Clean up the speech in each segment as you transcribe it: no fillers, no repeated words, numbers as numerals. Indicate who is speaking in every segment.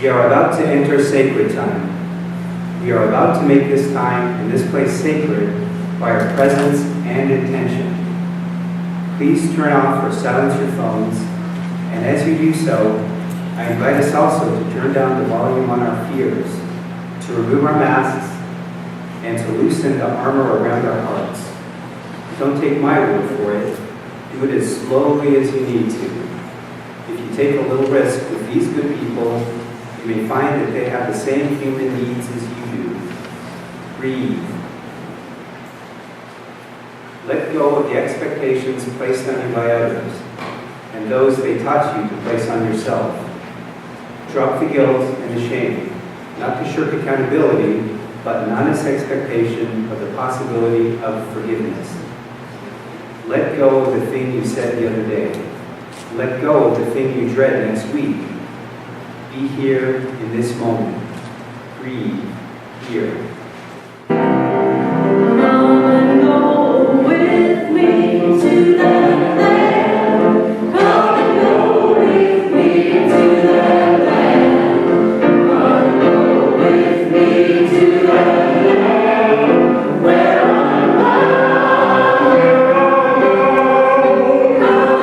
Speaker 1: We are about to enter sacred time. We are about to make this time and this place sacred by our presence and intention. Please turn off or silence your phones, and as you do so, I invite us also to turn down the volume on our fears, to remove our masks, and to loosen the armor around our hearts. Don't take my word for it. Do it as slowly as you need to. If you take a little risk with these good people, you may find that they have the same human needs as you do. Breathe. Let go of the expectations placed on you by others and those they taught you to place on yourself. Drop the guilt and the shame, not to shirk accountability, but an honest expectation of the possibility of forgiveness. Let go of the thing you said the other day. Let go of the thing you dread next week. Be here in this moment. Breathe here.
Speaker 2: Come and go with me to the land. Come and go with me to the land. Come and go with me to the land where I'm bound. Come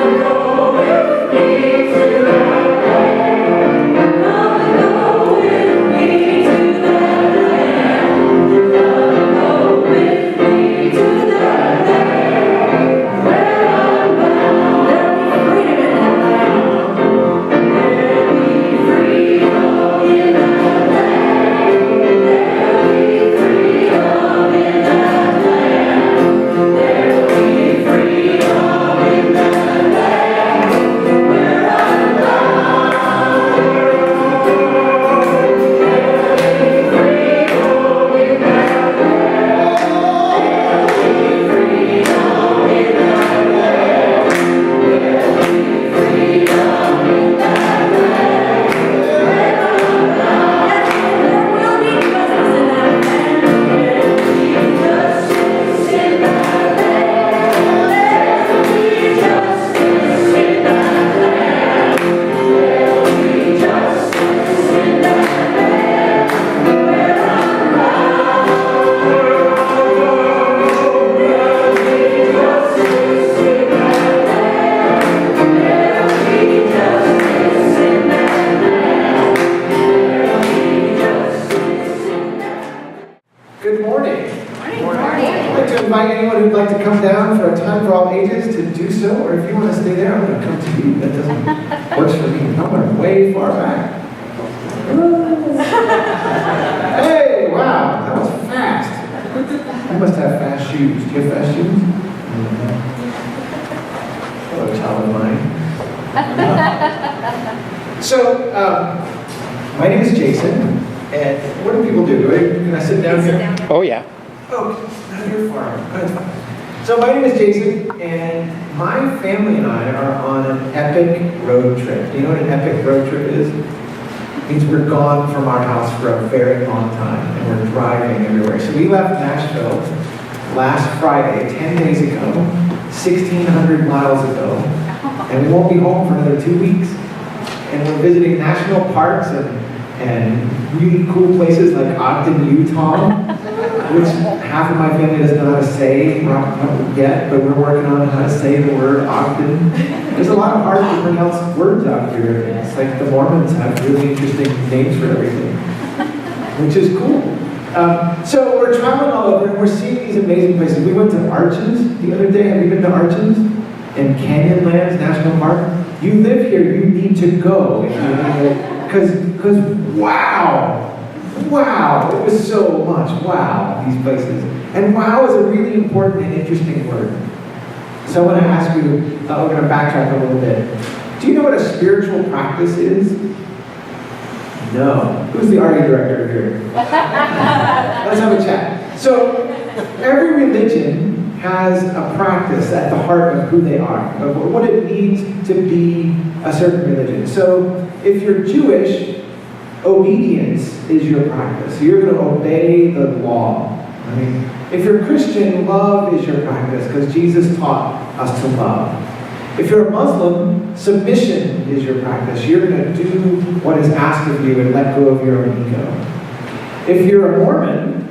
Speaker 2: and go with me to the land. Come and go with me to the land. Come and go with me to the land where I'm bound. There'll be freedom in that land. There'll be freedom in that land. There'll be freedom in that land where I'm bound. There'll be freedom in that land. There'll be freedom in that land. There'll be freedom in that land where I'm bound. There will be justice in that land. There'll be justice in that land. There'll be justice in that land. There'll be justice in that land where I'm bound. There'll be justice in that land. There'll be justice in that land. There'll be justice in that.
Speaker 3: Good morning.
Speaker 2: Morning.
Speaker 3: I'd like to invite anyone who'd like to come down for a time for all ages to do so, or if you want to stay there, I'm going to come to you. That doesn't work for me. I'm going way far back. Hey, wow, that was fast. You must have fast shoes. Do you have fast shoes? Hello, child of mine. So, my name is Jason, and what do people do? Can I sit down here?
Speaker 4: Oh, yeah.
Speaker 3: Oh, you're far. That's fine. So my name is Jason, and my family and I are on an epic road trip. Do you know what an epic road trip is? It means we're gone from our house for a very long time, and we're driving everywhere. So we left Nashville last Friday, 10 days ago, 1,600 miles ago, and we won't be home for another 2 weeks. And we're visiting national parks and really cool places like Ogden, Utah, which half of my family doesn't know how to say yet, but we're working on how to say the word Ogden. There's a lot of hard to pronounce words out here. It's like the Mormons have really interesting names for everything, which is cool. So we're traveling all over and we're seeing these amazing places. We went to Arches the other day. Have you been to Arches? In Canyonlands National Park? You live here, you need to go. Because wow, it was so much wow, these places. And wow is a really important and interesting word. So I want to ask you, we're going to backtrack a little bit. Do you know what a spiritual practice is? No. Who's the RE director here? Let's have a chat. So every religion has a practice at the heart of who they are, of what it means to be a certain religion. So if you're Jewish, obedience is your practice. You're going to obey the law. I mean, if you're Christian, love is your practice because Jesus taught us to love. If you're a Muslim, submission is your practice. You're going to do what is asked of you and let go of your own ego. If you're a Mormon,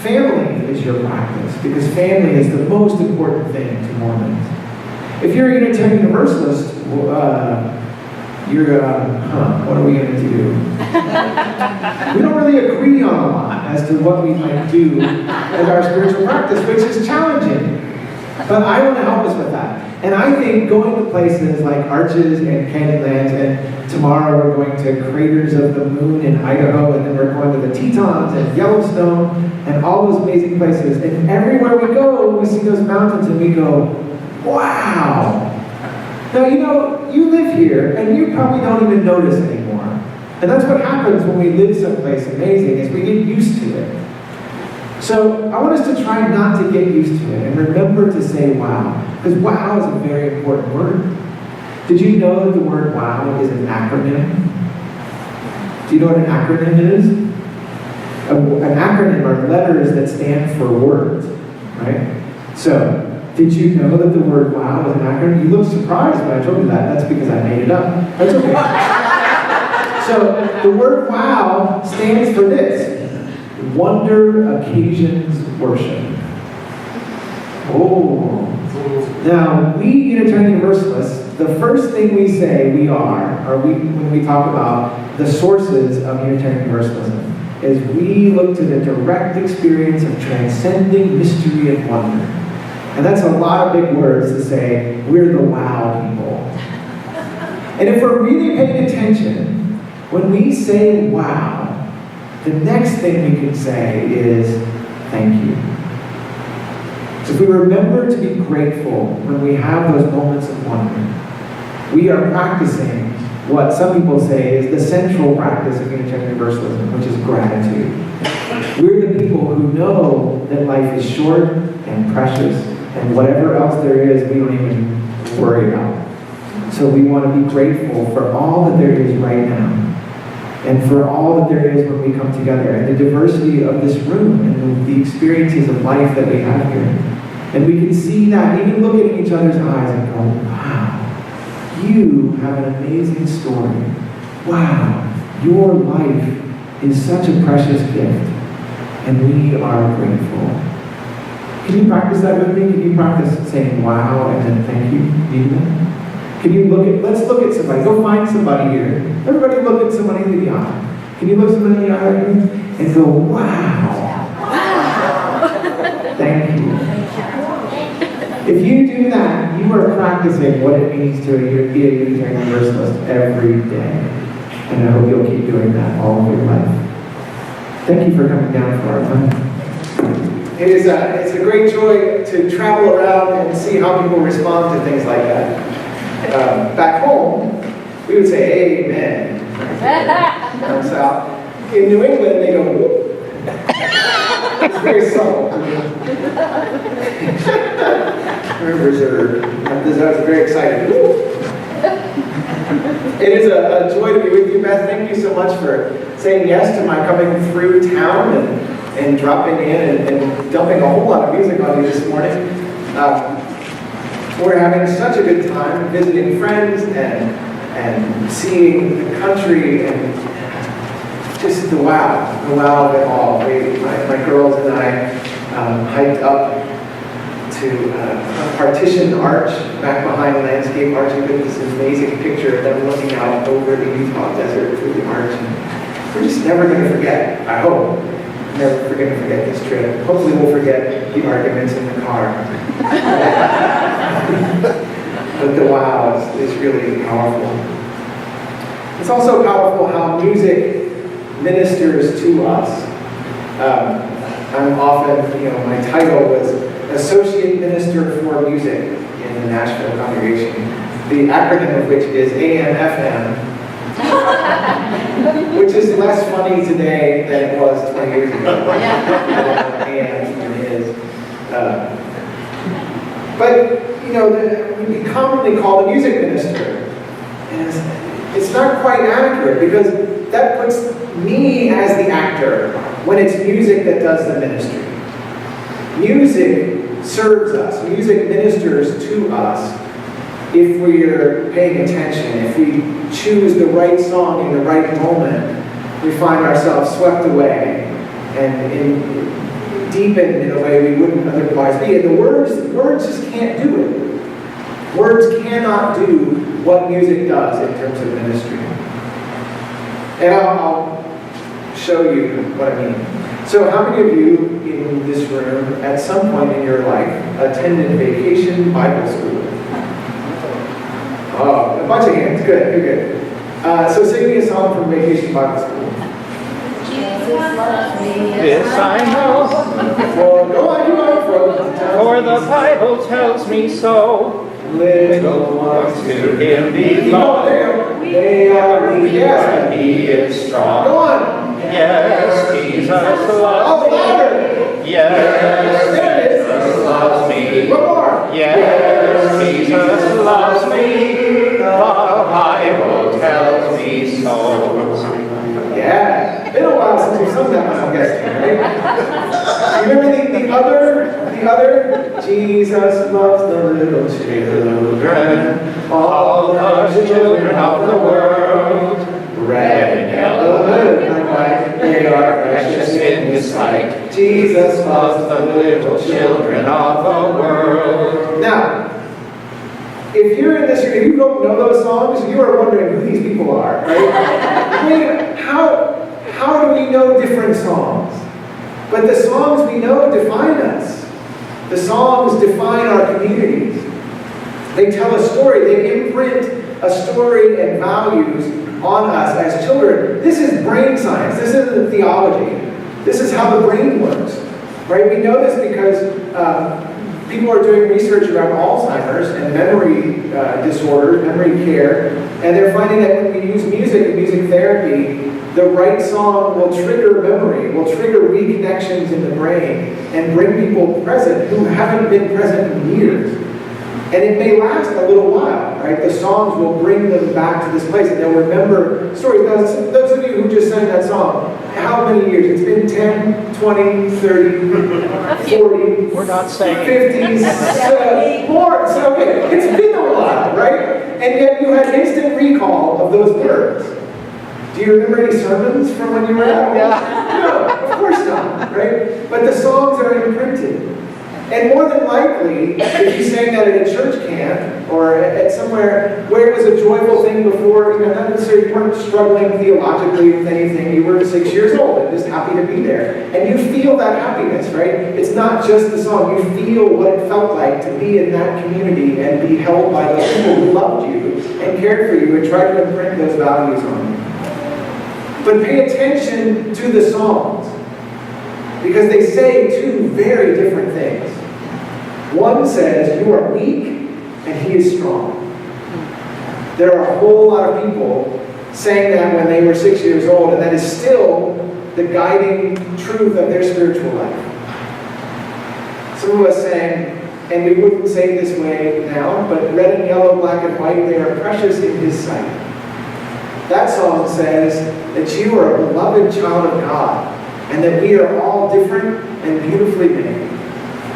Speaker 3: family is your practice, because family is the most important thing to Mormons. If you're a Unitarian Universalist, what are we going to do? We don't really agree on a lot as to what we might do as our spiritual practice, which is challenging. But I want to help us with that. And I think going to places like Arches and Canyonlands, and tomorrow we're going to Craters of the Moon in Idaho, and then we're going to the Tetons and Yellowstone, and all those amazing places. And everywhere we go, we see those mountains and we go, wow. Now, you live here, and you probably don't even notice anymore. And that's what happens when we live someplace amazing, is we get used to it. So I want us to try not to get used to it, and remember to say wow. Because wow is a very important word. Did you know that the word wow is an acronym? Do you know what an acronym is? An acronym are letters that stand for words, right? So, did you know that the word wow is an acronym? You look surprised when I told you that. That's because I made it up. That's okay. So, the word wow stands for this. Wonder occasions worship. Oh. Now, we Unitarian Universalists, the first thing we say when we talk about the sources of Unitarian Universalism, is we look to the direct experience of transcending mystery and wonder. And that's a lot of big words to say, we're the wow people. And if we're really paying attention, when we say wow, the next thing we can say is, thank you. If we remember to be grateful when we have those moments of wonder, we are practicing what some people say is the central practice of Unitarian Universalism, which is gratitude. We're the people who know that life is short and precious, and whatever else there is, we don't even worry about. So we want to be grateful for all that there is right now, and for all that there is when we come together, and the diversity of this room, and the experiences of life that we have here. And we can see that, even looking at each other's eyes and go, wow, you have an amazing story. Wow, your life is such a precious gift, and we are grateful. Can you practice that with me? Can you practice saying wow and then thank you? Do that? Can you let's look at somebody. Go find somebody here. Everybody look at somebody in the eye. Can you look somebody in the eye and go, wow. Thank you. If you do that, you are practicing what it means to be a Unitarian Universalist every day. And I hope you'll keep doing that all of your life. Thank you for coming down for our time. It's a great joy to travel around and see how people respond to things like that. Back home, we would say, amen. Down south. In New England, they go, whoop. It's very subtle. Rivers I was very excited. It is a joy to be with you, Beth. Thank you so much for saying yes to my coming through town and dropping in and dumping a whole lot of music on you this morning. We're having such a good time visiting friends and seeing the country and just the wow of it all. My girls and I hiked up to a partitioned arch back behind landscape arch. We got this amazing picture of them looking out over the Utah desert through the arch. And we're just never going to forget, I hope, never going to forget this trip. Hopefully we'll forget the arguments in the car. But the wow is really powerful. It's also powerful how music ministers to us. I'm often, my title was Associate Minister for Music in the Nashville congregation, the acronym of which is AMFM, which is less funny today than it was 20 years ago. AM is. But, we commonly call the music minister. And it's not quite accurate because that puts me as the actor when it's music that does the ministry. Music serves us. Music ministers to us if we're paying attention, if we choose the right song in the right moment, we find ourselves swept away and deepened in a way we wouldn't otherwise be. And the words just can't do it. Words cannot do what music does in terms of ministry. And I'll show you what I mean. So how many of you in this room at some point in your life attended vacation Bible school? Oh, a bunch of hands. Good, good. So sing me a song from Vacation Bible School.
Speaker 4: This I know,
Speaker 3: Well, go on.
Speaker 4: for the Bible tells me so.
Speaker 3: Little ones
Speaker 4: To him belong,
Speaker 3: they are weak,
Speaker 4: and he is strong.
Speaker 3: Go on.
Speaker 4: Yes, Jesus
Speaker 3: Oh,
Speaker 4: loves me.
Speaker 3: louder.
Speaker 4: Yes,
Speaker 3: There it is.
Speaker 4: Jesus loves me.
Speaker 3: One more.
Speaker 4: Yes, Jesus loves me. The Bible tells me so.
Speaker 3: Yeah. Been a while since we've sung that one, I'm guessing, right? You remember the other? Jesus loves the little children,
Speaker 4: All the children of the world,
Speaker 3: red and yellow and white, they are precious in His sight. Jesus loves
Speaker 4: loves the little children of the world.
Speaker 3: Now, if you're in this room, if you don't know those songs, you are wondering who these people are, right? Wait, how do we know different songs? But the songs we know define us. The songs define our communities. They tell a story. They imprint a story and values on us as children. This is brain science. This isn't theology. This is how the brain works, right? We know this because people are doing research around Alzheimer's and memory disorders, memory care, and they're finding that when we use music and music therapy, the right song will trigger memory, will trigger reconnections in the brain, and bring people present who haven't been present in years. And it may last a little while, right? The songs will bring them back to this place, and they'll remember stories. Now, those of you who just sang that song, how many years? It's been 10, 20, 30, 40,
Speaker 4: We're not saying
Speaker 3: 50, more. So, okay, it's been a while, right? And yet you had instant recall of those words. Do you remember any sermons from when you were at home?
Speaker 4: Yeah.
Speaker 3: No, of course not, right? But the songs are imprinted. And more than likely, if you sang that at a church camp or at somewhere where it was a joyful thing before, not necessarily you weren't struggling theologically with anything, you were 6 years old and just happy to be there. And you feel that happiness, right? It's not just the song. You feel what it felt like to be in that community and be held by those people who loved you and cared for you and tried to imprint those values on you. But pay attention to the songs, because they say two very different things. One says, you are weak and he is strong. There are a whole lot of people saying that when they were 6 years old, and that is still the guiding truth of their spiritual life. Some of us sang, and we wouldn't say it this way now, but red and yellow, black and white, they are precious in His sight. That song says that you are a beloved child of God, and that we are all different and beautifully made.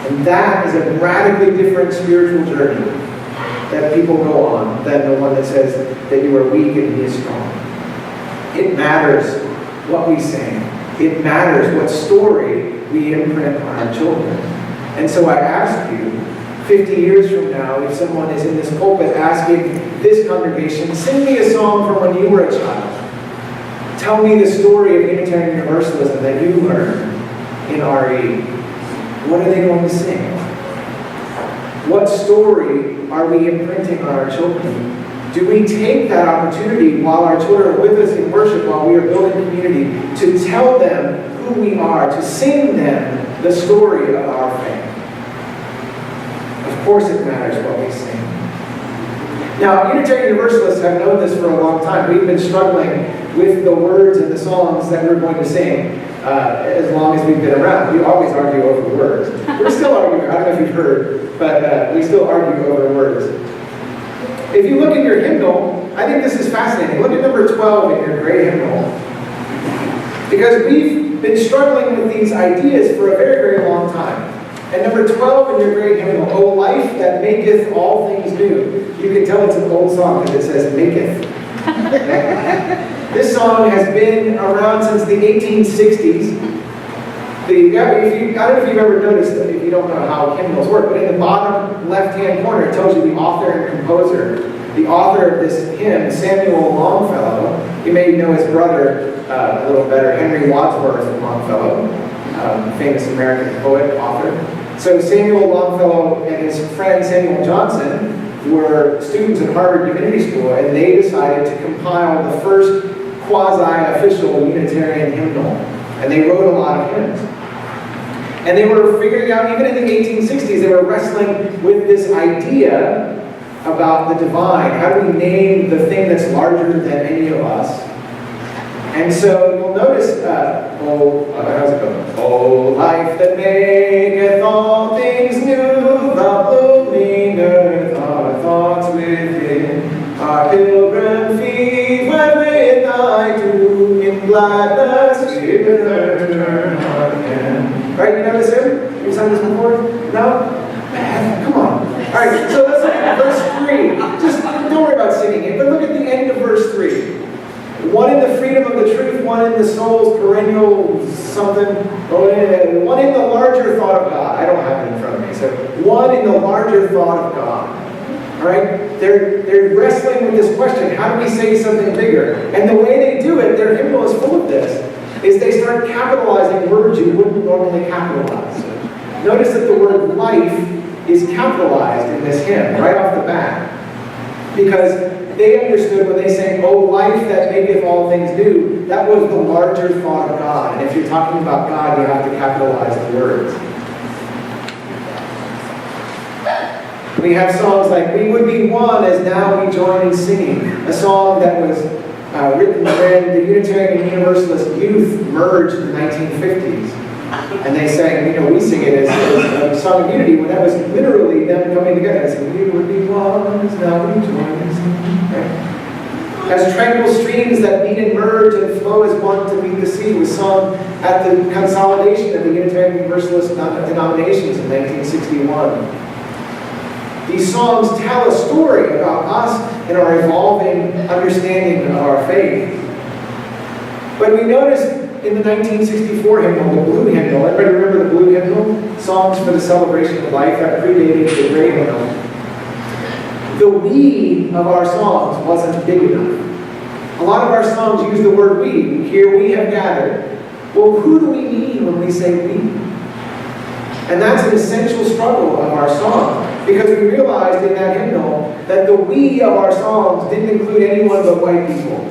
Speaker 3: And that is a radically different spiritual journey that people go on than the one that says that you are weak and He is strong. It matters what we sing. It matters what story we imprint on our children. And so I ask you, 50 years from now, if someone is in this pulpit asking this congregation, sing me a song from when you were a child. Tell me the story of Unitarian Universalism that you learned in RE. What are they going to sing? What story are we imprinting on our children? Do we take that opportunity while our children are with us in worship, while we are building community, to tell them who we are, to sing them the story of our faith? Of course it matters what we sing. Now, Unitarian Universalists have known this for a long time. We've been struggling with the words and the songs that we're going to sing as long as we've been around. We always argue over words. We're still arguing. I don't know if you've heard, but we still argue over words. If you look in your hymnal, I think this is fascinating. Look at number 12 in your gray hymnal. Because we've been struggling with these ideas for a very, very long time. And number 12 in your great hymnal, O life that maketh all things new. You can tell it's an old song because it says maketh. This song has been around since the 1860s. I don't know if you've ever noticed that, if you don't know how hymnals work, but in the bottom left-hand corner it tells you the author and composer. The author of this hymn, Samuel Longfellow, you may know his brother a little better, Henry Wadsworth Longfellow, famous American poet, author. So Samuel Longfellow and his friend Samuel Johnson were students at Harvard Divinity School, and they decided to compile the first quasi-official Unitarian hymnal. And they wrote a lot of hymns. And they were figuring out, even in the 1860s, they were wrestling with this idea about the divine. How do we name the thing that's larger than any of us? And so you'll notice, how's it going? Oh, life that maketh all things new, the blooming earth, our thoughts within, our pilgrim feet, when with thy doom in gladness we return again. Right, you know this hymn? You've sung this before? No? Man, come on. All right, so let's look at verse 3. Just don't worry about singing it, but look at the end of verse 3. One in the freedom of the truth, one in the soul's perennial something, one in the larger thought of God. I don't have it in front of me. So one in the larger thought of God. All right? They're wrestling with this question, how do we say something bigger? And the way they do it, their hymnal is full of this, is they start capitalizing words you wouldn't normally capitalize. Notice that the word life is capitalized in this hymn right off the bat. Because they understood when they say, oh, life that maketh all things new, that was the larger thought of God. And if you're talking about God, you have to capitalize the words. We have songs like, We Would Be One as Now We Join in Singing, a song that was written when the Unitarian and Universalist youth merged in the 1950s. And they sang, we sing it as a song of unity, when that was literally them coming together and saying, we would be one as now we join in singing. Right? As tranquil streams that meet and merge and flow as one to meet the sea was sung at the consolidation of the Unitarian Universalist denominations in 1961. These songs tell a story about us and our evolving understanding of our faith. But we notice in the 1964 hymnal, the blue hymnal, everybody remember the blue hymnal? Songs for the Celebration of Life, that predated the gray hymnal. The we of our songs wasn't big enough. A lot of our songs use the word we. Here we have gathered. Well, who do we mean when we say we? And that's an essential struggle of our song. Because we realized in that hymnal that the we of our songs didn't include anyone but white people.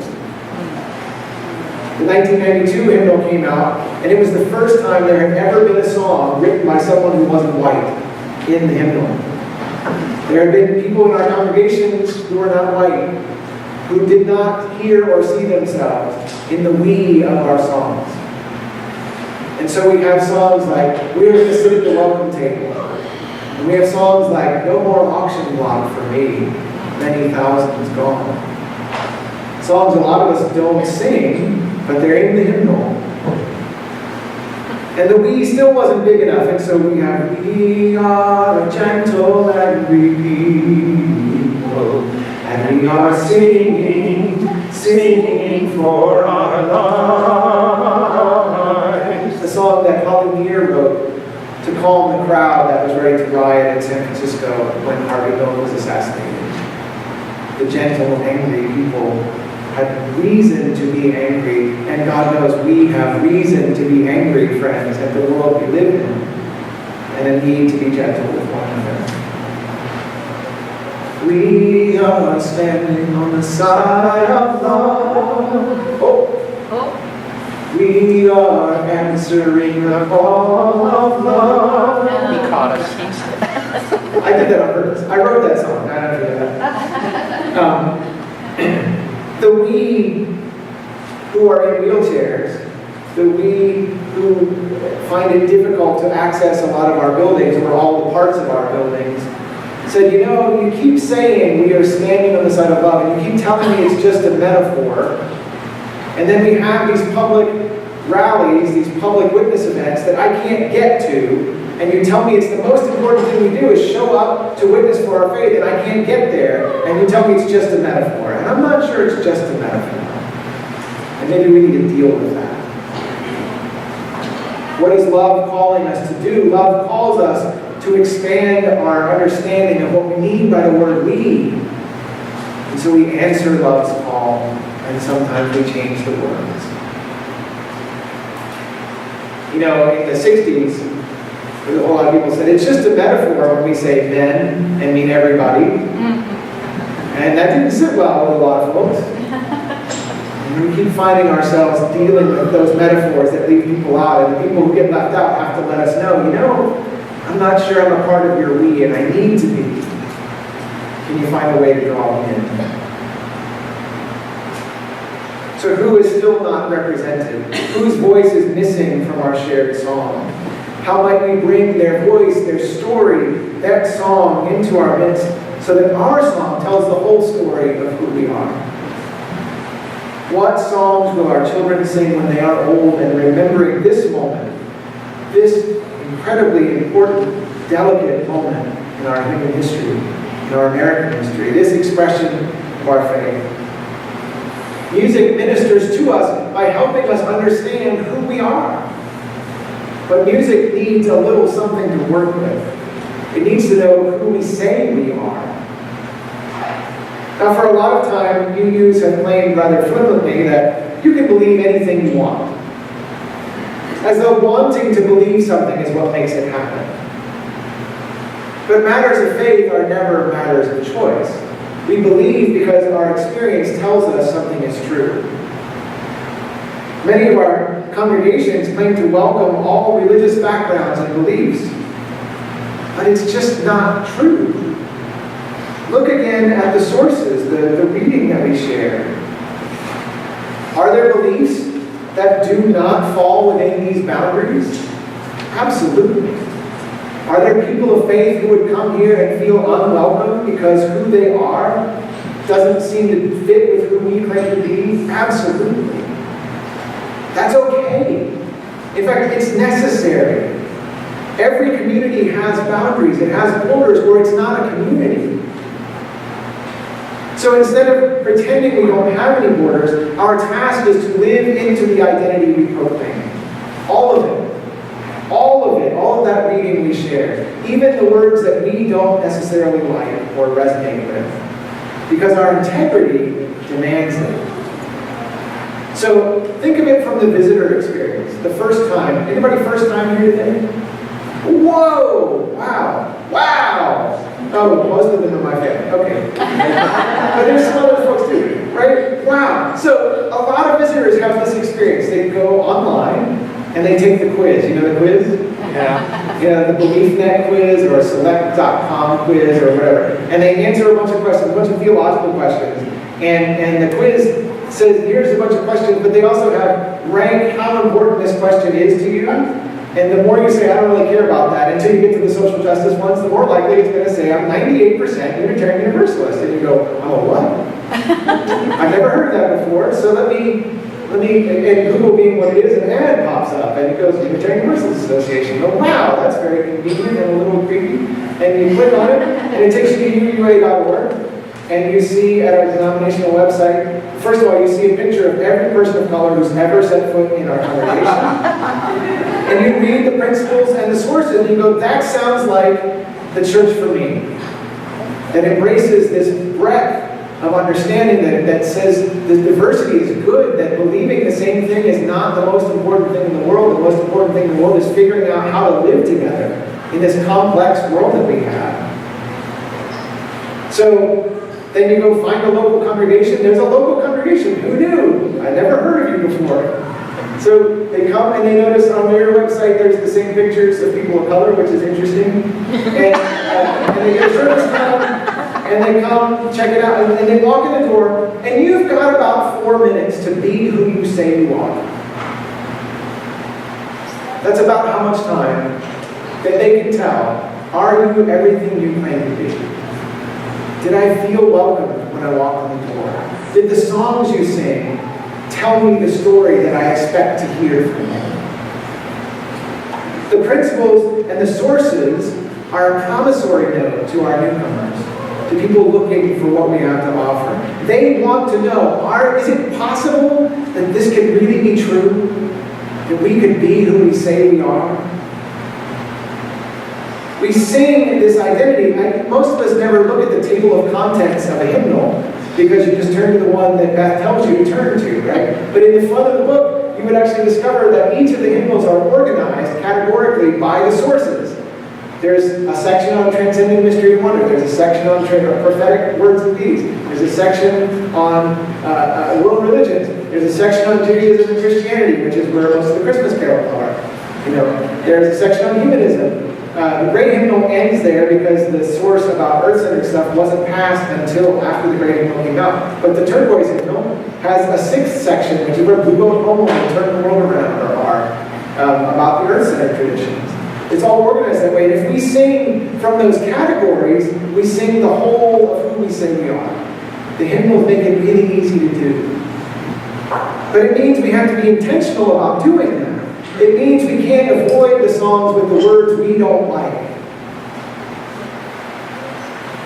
Speaker 3: The 1992 hymnal came out, and it was the first time there had ever been a song written by someone who wasn't white in the hymnal. There had been people in our congregations who were not white, who did not hear or see themselves in the we of our songs. And so we have songs like, We're going to sit at the welcome table. And we have songs like, No more auction block for me, many thousands gone. Songs a lot of us don't sing, but they're in the hymnal. And the we still wasn't big enough, and so we have, We are a gentle and people, and we are singing for our lives. The song that Holly Meir wrote to calm the crowd that was ready to riot in San Francisco when Harvey Milk was assassinated. The gentle, angry people had reason to be angry, and God knows we have reason to be angry, friends, at the world we live in, and a need to be gentle with one another. We are standing on the side of love. We are answering the call of love.
Speaker 4: He caught us.
Speaker 3: I did that on purpose. I wrote that song. I don't do that. The we who are in wheelchairs, the we who find it difficult to access a lot of our buildings or all the parts of our buildings, said, you keep saying we are standing on the side of love, and you keep telling me it's just a metaphor. And then we have these public rallies, these public witness events that I can't get to and you tell me it's the most important thing we do is show up to witness for our faith, and I can't get there, and you tell me it's just a metaphor. And I'm not sure it's just a metaphor. And maybe we need to deal with that. What is love calling us to do? Love calls us to expand our understanding of what we mean by the word we. And so we answer love's call, and sometimes we change the words. You know, in the 60s, a whole lot of people said, it's just a metaphor when we say men and mean everybody. And that didn't sit well with a lot of folks. And we keep finding ourselves dealing with those metaphors that leave people out, and the people who get left out have to let us know, you know, I'm not sure I'm a part of your we, and I need to be. Can you find a way to draw me in? So who is still not represented? Whose voice is missing from our shared song? How might we bring their voice, their story, that song into our midst so that our song tells the whole story of who we are? What songs will our children sing when they are old and remembering this moment, this incredibly important, delicate moment in our human history, in our American history, this expression of our faith? Music ministers to us by helping us understand who we are. But music needs a little something to work with. It needs to know who we say we are. Now, for a lot of time, UUs have claimed rather flippantly that you can believe anything you want. As though wanting to believe something is what makes it happen. But matters of faith are never matters of choice. We believe because our experience tells us something is true. Many of our congregations claim to welcome all religious backgrounds and beliefs, but it's just not true. Look again at the sources, the reading that we share. Are there beliefs that do not fall within these boundaries? Absolutely. Are there people of faith who would come here and feel unwelcome because who they are doesn't seem to fit with who we claim to be? Absolutely. That's okay. In fact, it's necessary. Every community has boundaries. It has borders where it's not a community. So instead of pretending we don't have any borders, our task is to live into the identity we proclaim. All of it. All of it. All of that reading we share. Even the words that we don't necessarily like or resonate with. Because our integrity demands it. So think of it from the visitor experience. The first time. Anybody first time here today? Whoa! Wow! Wow! Oh, most of them are my family. Okay. But there's some other folks too, right? Wow. So a lot of visitors have this experience. They go online and they take the quiz. You know the quiz? Yeah. You know, the BeliefNet quiz or a Select.com quiz or whatever. And they answer a bunch of questions, a bunch of theological questions. And the quiz says, here's a bunch of questions, but they also have rank how important this question is to you. And the more you say, I don't really care about that, until you get to the social justice ones, the more likely it's going to say, I'm 98% Unitarian Universalist. And you go, oh, what? I've never heard that before, so let me, and Google being what it is, an ad pops up, and it goes, Unitarian Universalist Association. Oh, wow, that's very convenient and a little creepy. And you click on it, and it takes you to UUA.org. And you see at our denominational website, first of all, you see a picture of every person of color who's ever set foot in our congregation. And you read the principles and the sources, and you go, that sounds like the church for me. That embraces this breadth of understanding that says the diversity is good, that believing the same thing is not the most important thing in the world. The most important thing in the world is figuring out how to live together in this complex world that we have. So, then you go find a local congregation. There's a local congregation. Who knew? I never heard of you before. So they come and they notice on their website there's the same pictures of people of color, which is interesting. And they get a service time, and they come check it out, and they walk in the door, and you've got about 4 minutes to be who you say you are. That's about how much time that they can tell. Are you everything you claim to be? Did I feel welcome when I walked in the door? Did the songs you sing tell me the story that I expect to hear from you? The principles and the sources are a promissory note to our newcomers, to people looking for what we have to offer. They want to know, is it possible that this could really be true? That we could be who we say we are? We sing this identity. Most of us never look at the table of contents of a hymnal because you just turn to the one that Beth tells you to turn to, right? But in the front of the book, you would actually discover that each of the hymnals are organized categorically by the sources. There's a section on transcending mystery and wonder. There's a section on prophetic words and deeds. There's a section on world religions. There's a section on Judaism and Christianity, which is where most of the Christmas carols are. There's a section on humanism. The Great Hymnal ends there because the source about earth-centered stuff wasn't passed until after the Great Hymnal came out. But the Turquoise Hymnal has a sixth section, which is where Blue Boat Home and Turn the World Around are about the earth-centered traditions. It's all organized that way. And if we sing from those categories, we sing the whole of who we say we are. The hymnals make it really easy to do. But it means we have to be intentional about doing that. It means we can't avoid the songs with the words we don't like.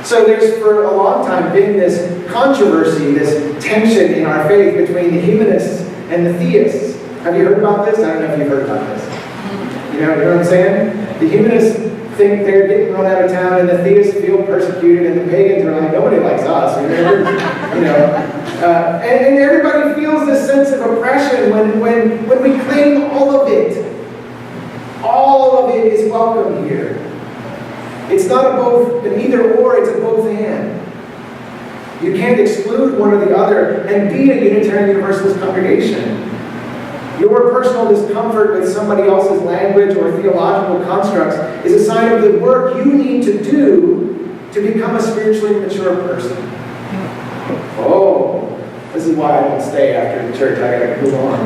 Speaker 3: So there's for a long time been this controversy, this tension in our faith between the humanists and the theists. Have you heard about this? I don't know if you've heard about this. You know what I'm saying? The humanists think they're getting run out of town, and the theists feel persecuted, and the pagans are like, nobody likes us. And everybody feels this sense of oppression when we claim all of it. All of it is welcome here. It's not a both, an either or, it's a both and. You can't exclude one or the other and be a Unitarian Universalist congregation. Your personal discomfort with somebody else's language or theological constructs is a sign of the work you need to do to become a spiritually mature person. Oh, this is why I don't stay after the church. I gotta move on.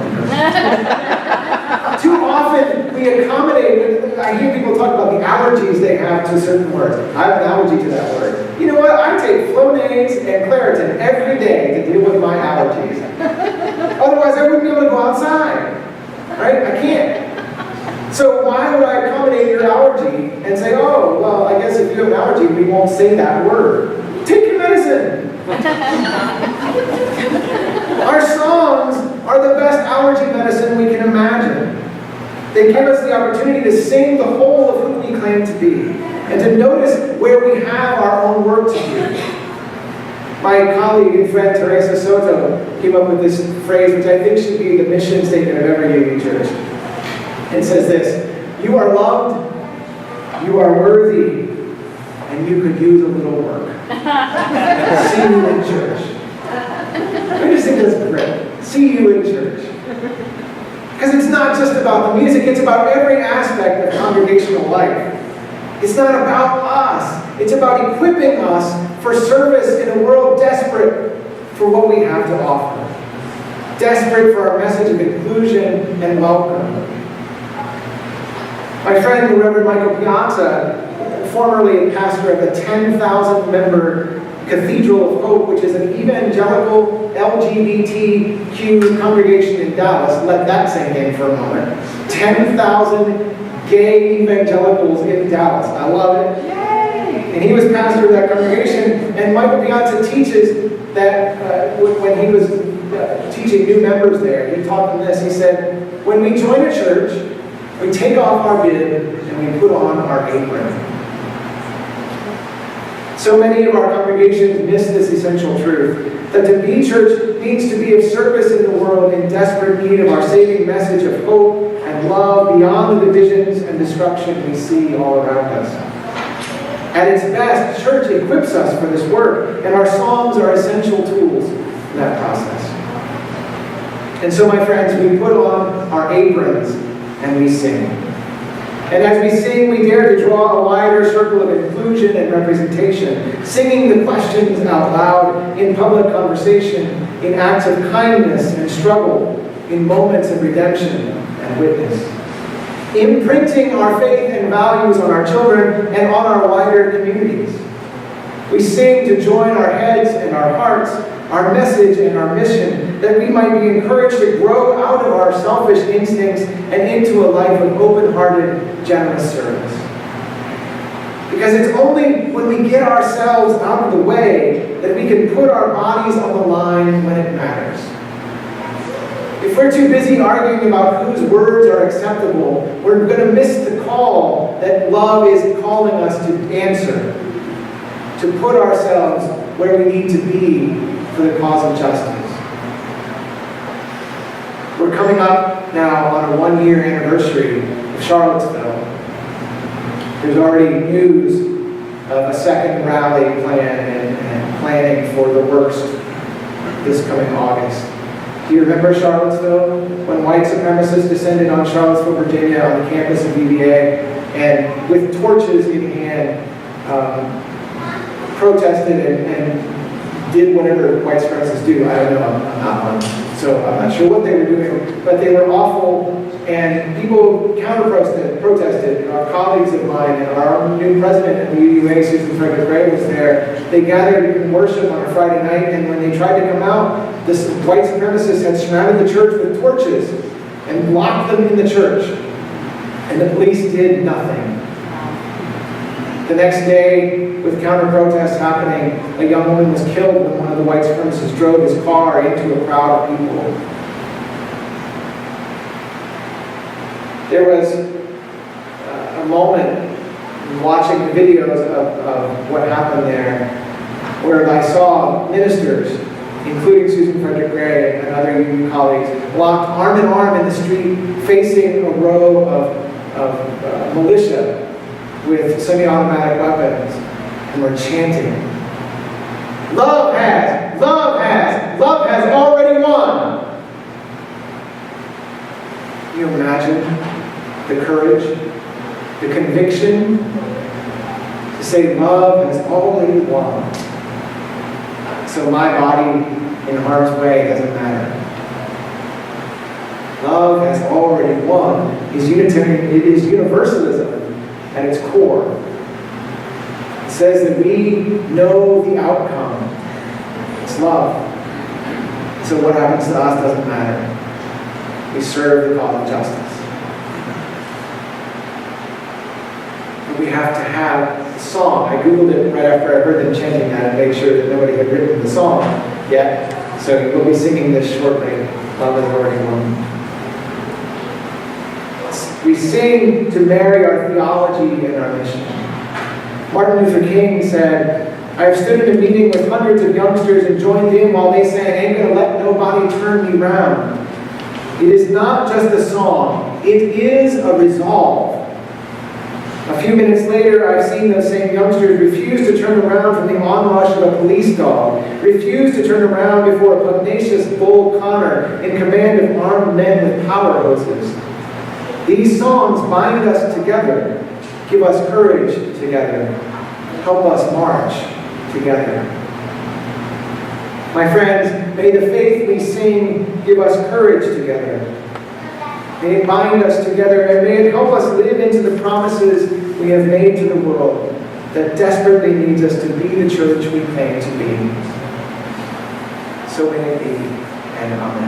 Speaker 3: Too often we accommodate, I hear people talk about the allergies they have to certain words. I have an allergy to that word. You know what? I take Flonase and Claritin every day to deal with my allergies. Otherwise, I wouldn't be able to go outside. Right? I can't. So why would I accommodate your allergy and say, oh, well, I guess if you have an allergy, we won't say that word. Take your medicine. Our songs are the best allergy medicine we can imagine. They give us the opportunity to sing the whole of who we claim to be and to notice where we have our own work to do. My colleague and friend Teresa Soto came up with this phrase, which I think should be the mission statement of every UU church. It says this: you are loved, you are worthy, and you could use a little work. See you in church. I just think that's great. See you in church. Because it's not just about the music, it's about every aspect of congregational life. It's not about us. It's about equipping us for service in a world desperate for what we have to offer. Desperate for our message of inclusion and welcome. My friend, the Reverend Michael Piazza, formerly pastor of the 10,000-member Cathedral of Hope, which is an evangelical LGBTQ congregation in Dallas. Let that sink in for a moment. 10,000 gay evangelicals in Dallas. I love it. Yay! And he was pastor of that congregation. And Michael Piazza teaches that when he was teaching new members there, he taught them this. He said, when we join a church, we take off our bib and we put on our apron. So many of our congregations miss this essential truth, that to be church means to be of service in the world in desperate need of our saving message of hope and love beyond the divisions and destruction we see all around us. At its best, church equips us for this work, and our songs are essential tools in that process. And so, my friends, we put on our aprons and we sing. And as we sing, we dare to draw a wider circle of inclusion and representation, singing the questions out loud in public conversation, in acts of kindness and struggle, in moments of redemption and witness. Imprinting our faith and values on our children and on our wider communities. We sing to join our heads and our hearts, our message and our mission, that we might be encouraged to grow out of our selfish instincts and into a life of open-hearted, generous service. Because it's only when we get ourselves out of the way that we can put our bodies on the line when it matters. If we're too busy arguing about whose words are acceptable, we're going to miss the call that love is calling us to answer, to put ourselves where we need to be for the cause of justice. We're coming up now on a 1-year anniversary of Charlottesville. There's already news of a second rally plan and planning for the worst this coming August. Do you remember Charlottesville? When white supremacists descended on Charlottesville, Virginia, on the campus of UVA, and with torches in hand, protested and did whatever white supremacists do. I don't know, I'm not one, so I'm not sure what they were doing, but they were awful, and people protested. Our colleagues of mine and our new president of the UUA, Susan Frederick Gray, was there. They gathered in worship on a Friday night, and when they tried to come out, this white supremacists had surrounded the church with torches and locked them in the church, and the police did nothing. The next day, with counter-protests happening, a young woman was killed when one of the white supremacists drove his car into a crowd of people. There was a moment watching the videos of what happened there where I saw ministers, including Susan Frederick Gray and other union colleagues, locked arm in arm in the street facing a row of militia with semi-automatic weapons, and we're chanting, "Love has already won." Can you imagine the courage, the conviction to say love has already won? So my body in harm's way doesn't matter. Love has already won is Unitarian, it is Universalism at its core. It says that we know the outcome. It's love. So what happens to us doesn't matter. We serve the cause of justice. But we have to have the song. I Googled it right after I heard them chanting that and made sure that nobody had written the song yet. So we'll be singing this shortly. Love has already won. We sing to marry our theology and our mission. Martin Luther King said, "I have stood in a meeting with hundreds of youngsters and joined in while they sang, 'Ain't gonna let nobody turn me round.' It is not just a song, it is a resolve." A few minutes later, I've seen those same youngsters refuse to turn around from the onrush of a police dog, refuse to turn around before a pugnacious Bull Connor in command of armed men with power hoses. These songs bind us together, give us courage together, help us march together. My friends, may the faith we sing give us courage together. May it bind us together, and may it help us live into the promises we have made to the world that desperately needs us to be the church we claim to be. So may it be, and amen.